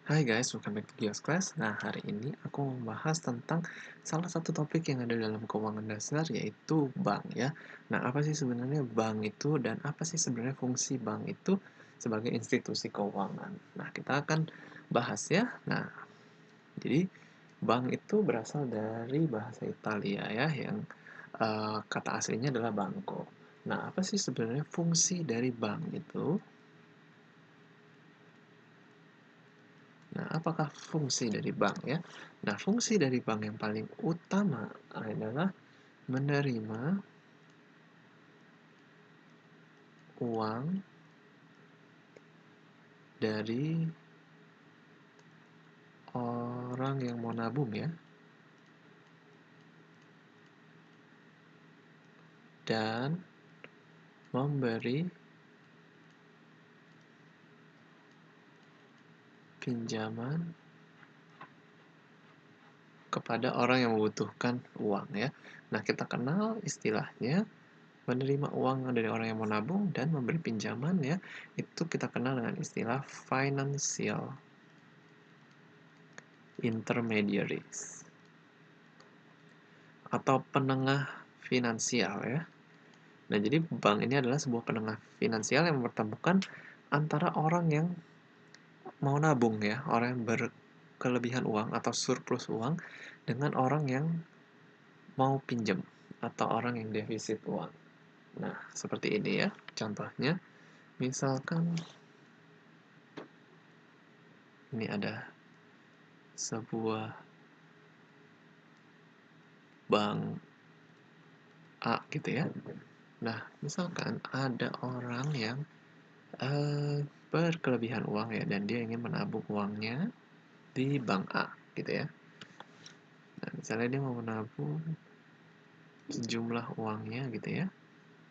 Hai guys, welcome back to Gios Class. Nah, hari ini aku mau membahas tentang salah satu topik yang ada dalam keuangan dasar, yaitu bank ya. Nah, apa sih sebenarnya bank itu dan apa sih sebenarnya fungsi bank itu sebagai institusi keuangan? Nah, kita akan bahas ya. Nah, jadi bank itu berasal dari bahasa Italia ya, yang kata aslinya adalah banco. Nah, apa sih sebenarnya fungsi dari bank itu? Nah, apakah fungsi dari bank ya? Nah, fungsi dari bank yang paling utama adalah menerima uang dari orang yang mau nabung ya, dan memberi pinjaman kepada orang yang membutuhkan uang ya. Nah, kita kenal istilahnya menerima uang dari orang yang mau nabung dan memberi pinjaman ya. Itu kita kenal dengan istilah financial intermediaries atau penengah finansial ya. Nah, jadi bank ini adalah sebuah penengah finansial yang mempertemukan antara orang yang mau nabung ya, orang yang berkelebihan uang atau surplus uang dengan orang yang mau pinjam atau orang yang defisit uang. Nah, seperti ini ya contohnya. Misalkan ini ada sebuah bank A gitu ya. Nah, misalkan ada orang yang berkelebihan uang ya dan dia ingin menabung uangnya di bank A gitu ya. Nah, misalnya dia mau menabung sejumlah uangnya gitu ya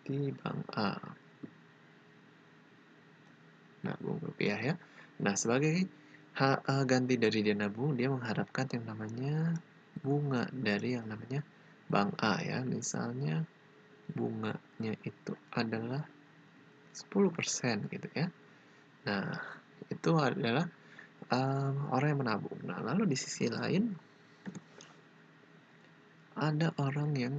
di bank A, nabung rupiah ya. Nah, sebagai ganti dari dia nabung, dia mengharapkan yang namanya bunga dari yang namanya bank A ya. Misalnya bunganya itu adalah 10% gitu ya. Nah, itu adalah orang yang menabung. Nah, lalu di sisi lain ada orang yang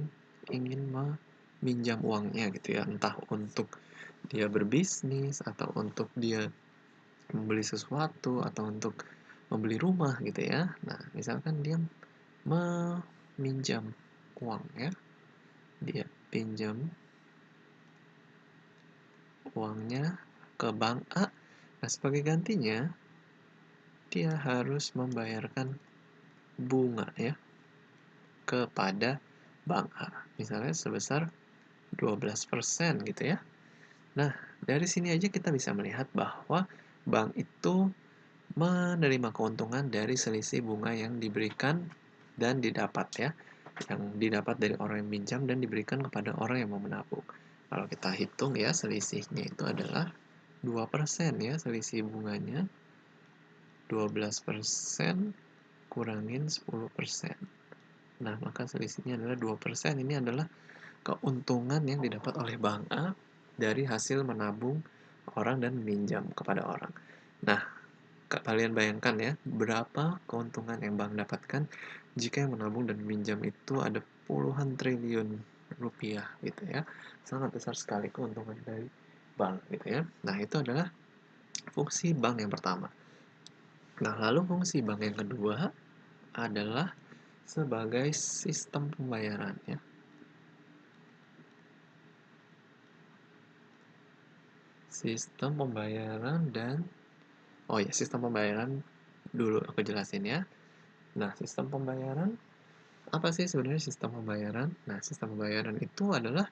ingin meminjam uangnya gitu ya, entah untuk dia berbisnis atau untuk dia membeli sesuatu atau untuk membeli rumah gitu ya. Nah, misalkan dia meminjam uang ya, dia pinjam uangnya ke bank A. Nah, sebagai gantinya dia harus membayarkan bunga ya kepada bank A. Misalnya sebesar 12% gitu ya. Nah, dari sini aja kita bisa melihat bahwa bank itu menerima keuntungan dari selisih bunga yang diberikan dan didapat ya. Yang didapat dari orang yang minjam dan diberikan kepada orang yang mau menabung. Kalau kita hitung ya, selisihnya itu adalah 2% ya, selisih bunganya 12% kurangin 10%. Nah, maka selisihnya adalah 2%. Ini adalah keuntungan yang didapat oleh bank A dari hasil menabung orang dan meminjam kepada orang. Nah, kalian bayangkan ya, berapa keuntungan yang bank dapatkan jika yang menabung dan meminjam itu ada puluhan triliun rupiah gitu ya. Sangat besar sekali keuntungan dari bank gitu ya. Nah, itu adalah fungsi bank yang pertama. Nah, lalu fungsi bank yang kedua adalah sebagai sistem pembayaran ya. Sistem pembayaran dan oh ya, sistem pembayaran dulu aku jelasin ya. Nah, sistem pembayaran apa sih sebenarnya sistem pembayaran? Nah, sistem pembayaran itu adalah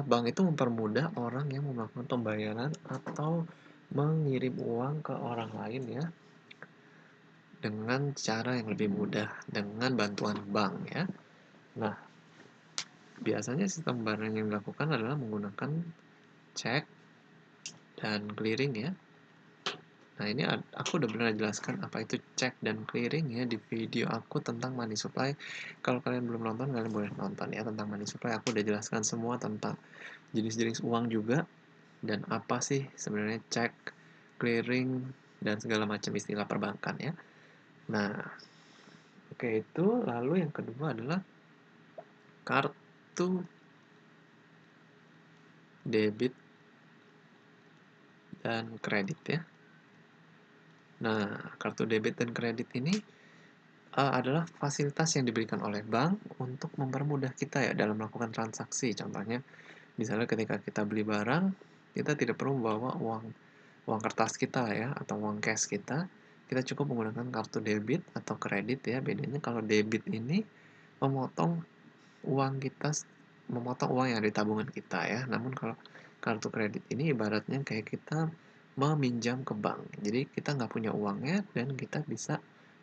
bank itu mempermudah orang yang melakukan pembayaran atau mengirim uang ke orang lain ya dengan cara yang lebih mudah dengan bantuan bank ya. Nah, biasanya sistem pembayaran yang dilakukan adalah menggunakan cek dan clearing ya. Nah, ini aku udah pernah jelaskan apa itu cek dan clearing ya di video aku tentang money supply. Kalau kalian belum nonton, kalian boleh nonton ya tentang money supply. Aku udah jelaskan semua tentang jenis-jenis uang juga dan apa sih sebenarnya cek, clearing, dan segala macam istilah perbankan ya. Nah, oke itu lalu yang kedua adalah kartu debit dan kredit ya. Nah, kartu debit dan kredit ini adalah fasilitas yang diberikan oleh bank untuk mempermudah kita ya dalam melakukan transaksi. Contohnya, misalnya ketika kita beli barang, kita tidak perlu membawa uang kertas kita ya atau uang cash kita. Kita cukup menggunakan kartu debit atau kredit ya. Bedanya kalau debit ini memotong uang kita, memotong uang yang ada di tabungan kita ya. Namun kalau kartu kredit ini ibaratnya kayak kita meminjam ke bank. Jadi kita nggak punya uangnya dan kita bisa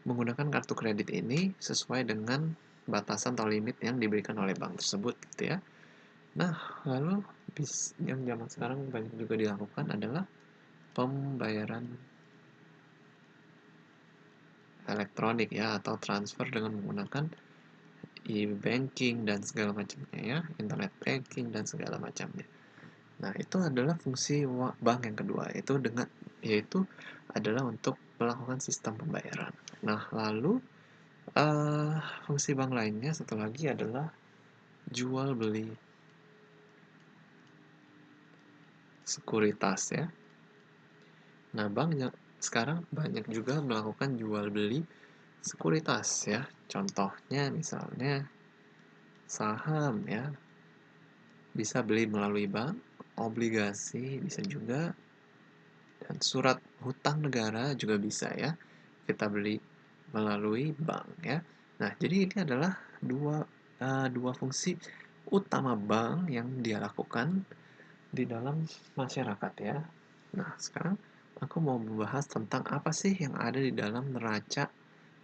menggunakan kartu kredit ini sesuai dengan batasan atau limit yang diberikan oleh bank tersebut gitu ya. Nah, lalu yang zaman sekarang banyak juga dilakukan adalah pembayaran elektronik ya atau transfer dengan menggunakan e-banking dan segala macamnya ya, internet banking dan segala macamnya. Nah, itu adalah fungsi bank yang kedua, yaitu adalah untuk melakukan sistem pembayaran. Nah, lalu fungsi bank lainnya satu lagi adalah jual beli sekuritas ya. Nah, bank sekarang banyak juga melakukan jual beli sekuritas ya. Contohnya misalnya saham ya, bisa beli melalui bank, obligasi bisa juga, dan surat hutang negara juga bisa ya. Kita beli melalui bank ya. Nah, jadi ini adalah dua fungsi utama bank yang dia lakukan di dalam masyarakat ya. Nah, sekarang aku mau membahas tentang apa sih yang ada di dalam neraca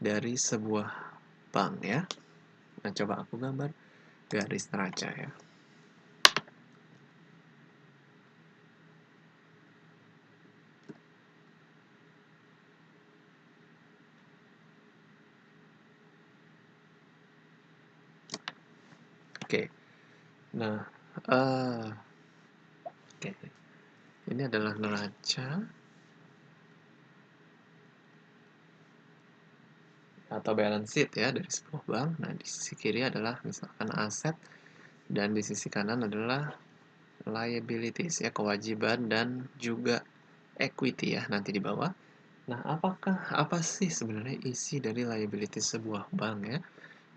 dari sebuah bank ya. Nah, coba aku gambar garis neraca ya. Oke. Nah, oke. Ini adalah neraca atau balance sheet ya dari sebuah bank. Nah, di sisi kiri adalah misalkan aset dan di sisi kanan adalah liabilities ya, kewajiban dan juga equity ya nanti di bawah. Nah, apa sih sebenarnya isi dari liabilities sebuah bank ya?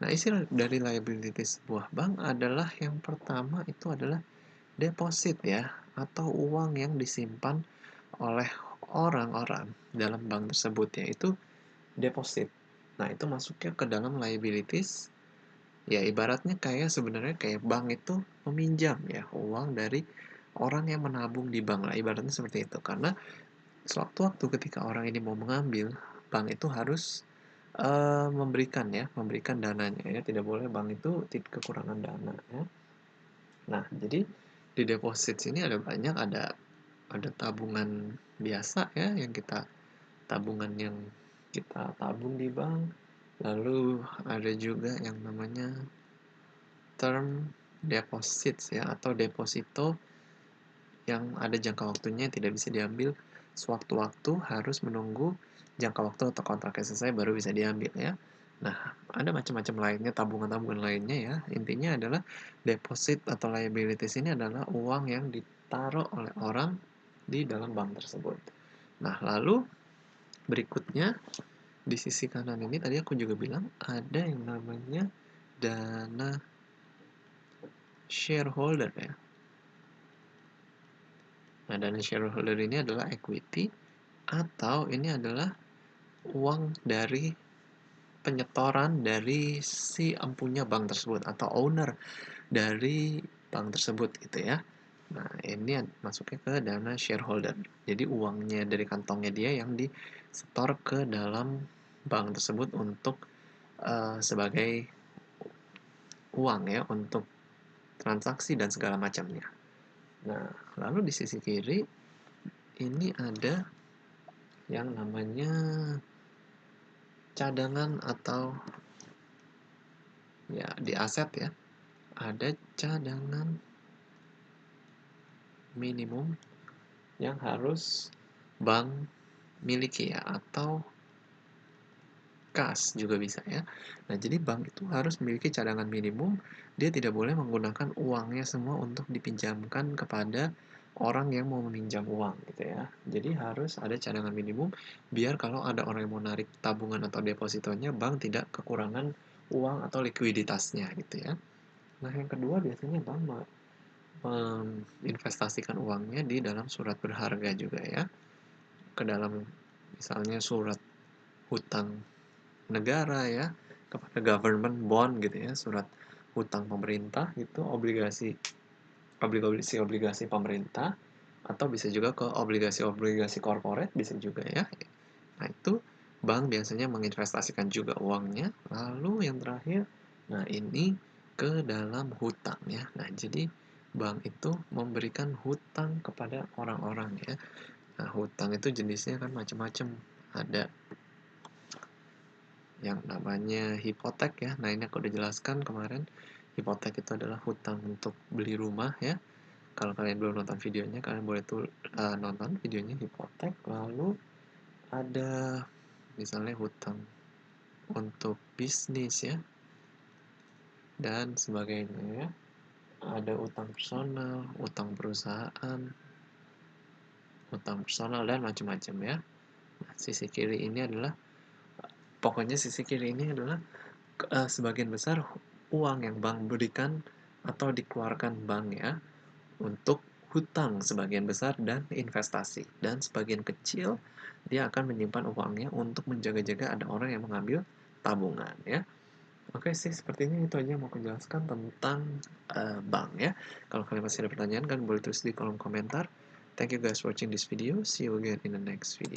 Nah, isi dari liabilities sebuah bank adalah yang pertama itu adalah deposit ya atau uang yang disimpan oleh orang-orang dalam bank tersebut yaitu deposit. Nah, itu masuknya ke dalam liabilities. Ya, ibaratnya sebenarnya kayak bank itu meminjam ya uang dari orang yang menabung di bank lah, ibaratnya seperti itu. Karena sewaktu-waktu ketika orang ini mau mengambil, bank itu harus memberikan dananya ya. Tidak boleh bank itu kekurangan dana ya. Nah, jadi di deposit sini ada tabungan biasa ya yang kita tabung di bank. Lalu ada juga yang namanya term deposits ya atau deposito yang ada jangka waktunya tidak bisa diambil sewaktu-waktu, harus menunggu jangka waktu atau kontraknya selesai baru bisa diambil ya. Nah, ada macam-macam lainnya, tabungan-tabungan lainnya ya. Intinya adalah deposit atau liabilities ini adalah uang yang ditaruh oleh orang di dalam bank tersebut. Nah, lalu berikutnya di sisi kanan ini tadi aku juga bilang ada yang namanya dana shareholder ya. Nah, dana shareholder ini adalah equity atau ini adalah uang dari penyetoran dari si empunya bank tersebut atau owner dari bank tersebut gitu ya. Nah, ini masuknya ke dana shareholder. Jadi uangnya dari kantongnya dia yang disetor ke dalam bank tersebut untuk sebagai uang ya untuk transaksi dan segala macamnya. Nah, lalu di sisi kiri ini ada yang namanya cadangan atau ya di aset ya. Ada cadangan minimum yang harus bank miliki ya, atau kas juga bisa ya. Nah, jadi bank itu harus memiliki cadangan minimum, dia tidak boleh menggunakan uangnya semua untuk dipinjamkan kepada orang yang mau meminjam uang gitu ya. Jadi harus ada cadangan minimum biar kalau ada orang yang mau narik tabungan atau depositonya, bank tidak kekurangan uang atau likuiditasnya gitu ya. Nah, yang kedua biasanya bank menginvestasikan uangnya di dalam surat berharga juga ya, ke dalam misalnya surat hutang negara ya, kepada government bond gitu ya, surat hutang pemerintah gitu, obligasi pemerintah, atau bisa juga ke obligasi-obligasi corporate bisa juga ya. Nah, itu bank biasanya menginvestasikan juga uangnya. Lalu yang terakhir, nah ini ke dalam hutang ya. Nah, jadi bank itu memberikan hutang kepada orang-orang ya. Nah, hutang itu jenisnya kan macam-macam. Ada yang namanya hipotek ya. Nah, ini aku udah jelaskan kemarin. Hipotek itu adalah hutang untuk beli rumah ya. Kalau kalian belum nonton videonya, kalian boleh tuh nonton videonya hipotek. Lalu ada misalnya hutang untuk bisnis ya, dan sebagainya ya. Ada utang personal, utang perusahaan, utang personal, dan macam-macam ya. Nah, sisi kiri ini adalah, pokoknya sisi kiri ini adalah sebagian besar uang yang bank berikan atau dikeluarkan bank ya untuk hutang sebagian besar dan investasi. Dan sebagian kecil dia akan menyimpan uangnya untuk menjaga-jaga ada orang yang mengambil tabungan ya. Oke sih, sepertinya itu aja yang mau aku jelaskan tentang bank ya. Kalau kalian masih ada pertanyaan, kan boleh tulis di kolom komentar. Thank you guys for watching this video. See you again in the next video.